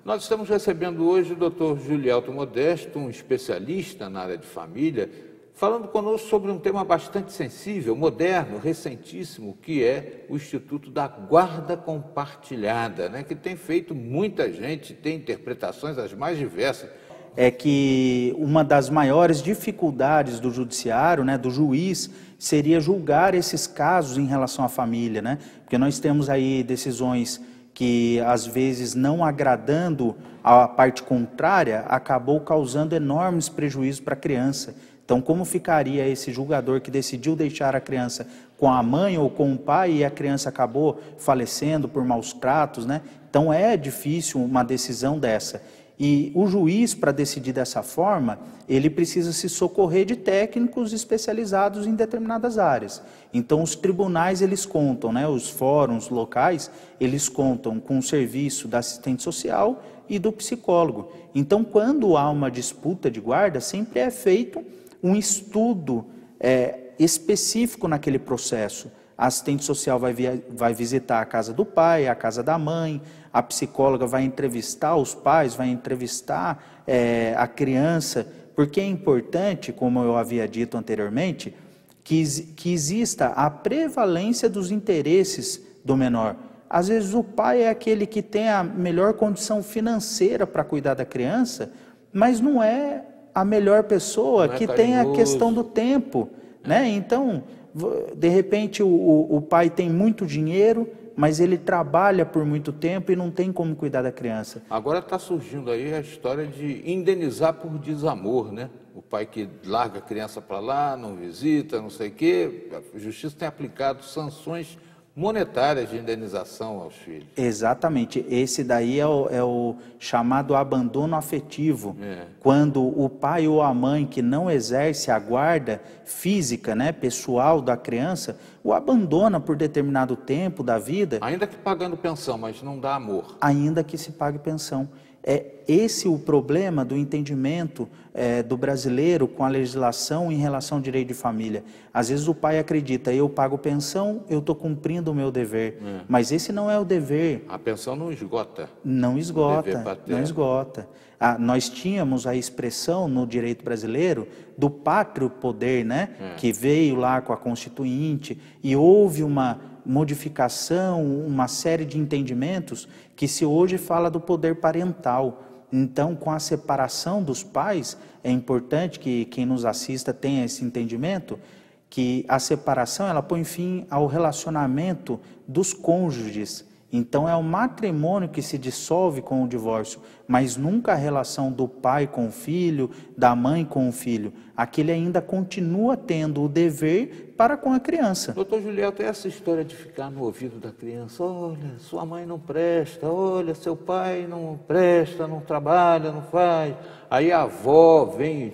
Nós estamos recebendo hoje o Dr. Julielto Modesto, um especialista na área de família, falando conosco sobre um tema bastante sensível, moderno, recentíssimo, que é o Instituto da Guarda Compartilhada, né? Que tem feito muita gente, tem interpretações as mais diversas. É que uma das maiores dificuldades do judiciário, né, do juiz, seria julgar esses casos em relação à família, né? Porque nós temos aí decisões que, às vezes, não agradando a parte contrária, acabou causando enormes prejuízos para a criança. Então, como ficaria esse julgador que decidiu deixar a criança com a mãe ou com o pai e a criança acabou falecendo por maus tratos, né? Então, é difícil uma decisão dessa. E o juiz, para decidir dessa forma, ele precisa se socorrer de técnicos especializados em determinadas áreas. Então, os tribunais, eles contam, né, os fóruns locais, eles contam com o serviço da assistente social e do psicólogo. Então, quando há uma disputa de guarda, sempre é feito um estudo específico naquele processo. A assistente social vai visitar a casa do pai, a casa da mãe, a psicóloga vai entrevistar os pais, vai entrevistar a criança, porque é importante, como eu havia dito anteriormente, que exista a prevalência dos interesses do menor. Às vezes o pai é aquele que tem a melhor condição financeira para cuidar da criança, mas não é a melhor pessoa que tem a questão do tempo, né? Então, de repente o pai tem muito dinheiro, mas ele trabalha por muito tempo e não tem como cuidar da criança. Agora está surgindo aí a história de indenizar por desamor, né? O pai que larga a criança para lá, não visita, não sei o quê. A justiça tem aplicado sanções monetárias de indenização aos filhos. Exatamente. Esse daí é o chamado abandono afetivo. Quando o pai ou a mãe que não exerce a guarda física, né, pessoal da criança, o abandona por determinado tempo da vida. Ainda que pagando pensão, mas não dá amor. Ainda que se pague pensão. É esse o problema do entendimento do brasileiro com a legislação em relação ao direito de família. Às vezes o pai acredita, eu pago pensão, eu estou cumprindo o meu dever. Mas esse não é o dever. A pensão não esgota. Não esgota, não esgota. Nós tínhamos a expressão no direito brasileiro do pátrio poder, né? Que veio lá com a Constituinte e houve uma modificação, uma série de entendimentos que se hoje fala do poder parental. Então, com a separação dos pais, é importante que quem nos assista tenha esse entendimento, que a separação ela põe fim ao relacionamento dos cônjuges. Então, é o matrimônio que se dissolve com o divórcio, mas nunca a relação do pai com o filho, da mãe com o filho. Aquele ainda continua tendo o dever para com a criança. Doutor Julielto, essa história de ficar no ouvido da criança, olha, sua mãe não presta, olha, seu pai não presta, não trabalha, não faz. Aí a avó vem,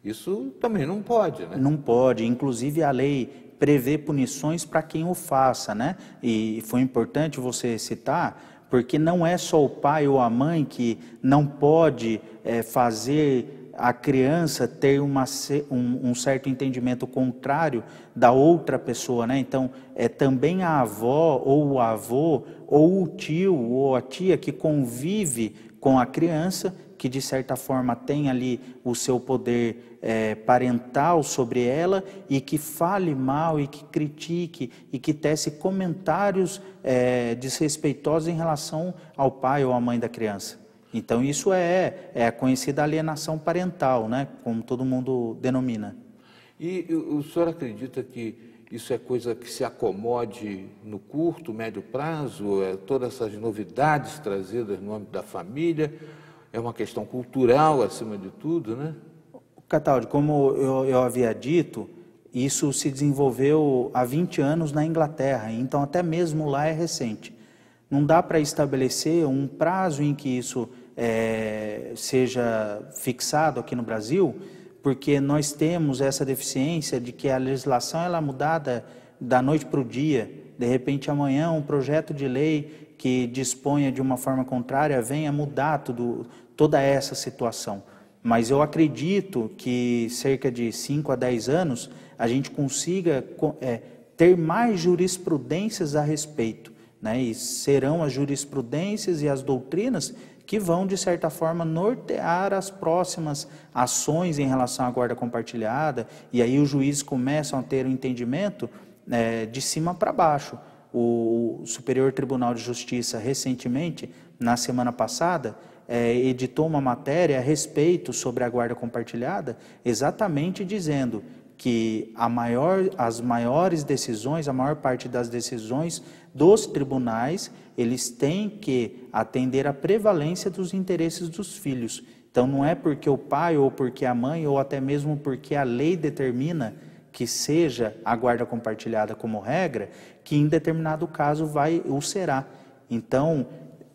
isso também não pode, né? Não pode, inclusive a lei prevê punições para quem o faça, né? E foi importante você citar, porque não é só o pai ou a mãe que não pode fazer a criança ter um certo entendimento contrário da outra pessoa, né? Então, é também a avó ou o avô ou o tio ou a tia que convive com a criança, que de certa forma tem ali o seu poder parental sobre ela e que fale mal e que critique e que tece comentários desrespeitosos em relação ao pai ou à mãe da criança. Então isso é a conhecida alienação parental, né, como todo mundo denomina. E o senhor acredita que isso é coisa que se acomode no curto, médio prazo? Todas essas novidades trazidas no âmbito da família? É uma questão cultural, acima de tudo, né? Cataldi, como eu havia dito, isso se desenvolveu há 20 anos na Inglaterra, então até mesmo lá é recente. Não dá para estabelecer um prazo em que isso seja fixado aqui no Brasil, porque nós temos essa deficiência de que a legislação ela é mudada da noite para o dia. De repente, amanhã, um projeto de lei que disponha de uma forma contrária venha mudar toda essa situação. Mas eu acredito que cerca de 5 a 10 anos a gente consiga ter mais jurisprudências a respeito. né? E serão as jurisprudências e as doutrinas que vão, de certa forma, nortear as próximas ações em relação à guarda compartilhada, e aí os juízes começam a ter um entendimento de cima para baixo. O Superior Tribunal de Justiça, recentemente, na semana passada, editou uma matéria a respeito sobre a guarda compartilhada, exatamente dizendo que as maiores decisões, a maior parte das decisões dos tribunais, eles têm que atender à prevalência dos interesses dos filhos. Então, não é porque o pai ou porque a mãe, ou até mesmo porque a lei determina que seja a guarda compartilhada como regra, que em determinado caso o será. Então,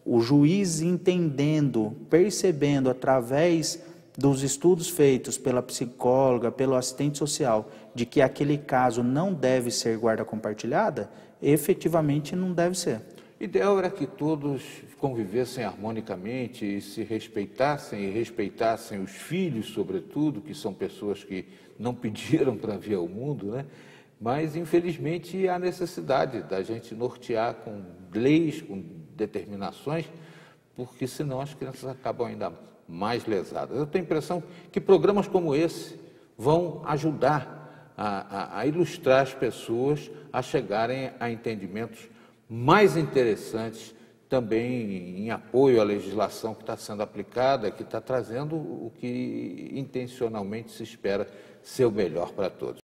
o juiz entendendo, percebendo através dos estudos feitos pela psicóloga, pelo assistente social, de que aquele caso não deve ser guarda compartilhada, efetivamente não deve ser. Ideal era que todos convivessem harmonicamente e se respeitassem, e respeitassem os filhos, sobretudo, que são pessoas que não pediram para vir ao mundo, né? Mas, infelizmente, há necessidade da gente nortear com leis, com determinações, porque senão as crianças acabam ainda mais lesadas. Eu tenho a impressão que programas como esse vão ajudar a ilustrar as pessoas a chegarem a entendimentos mais interessantes também em apoio à legislação que está sendo aplicada, que está trazendo o que intencionalmente se espera ser o melhor para todos.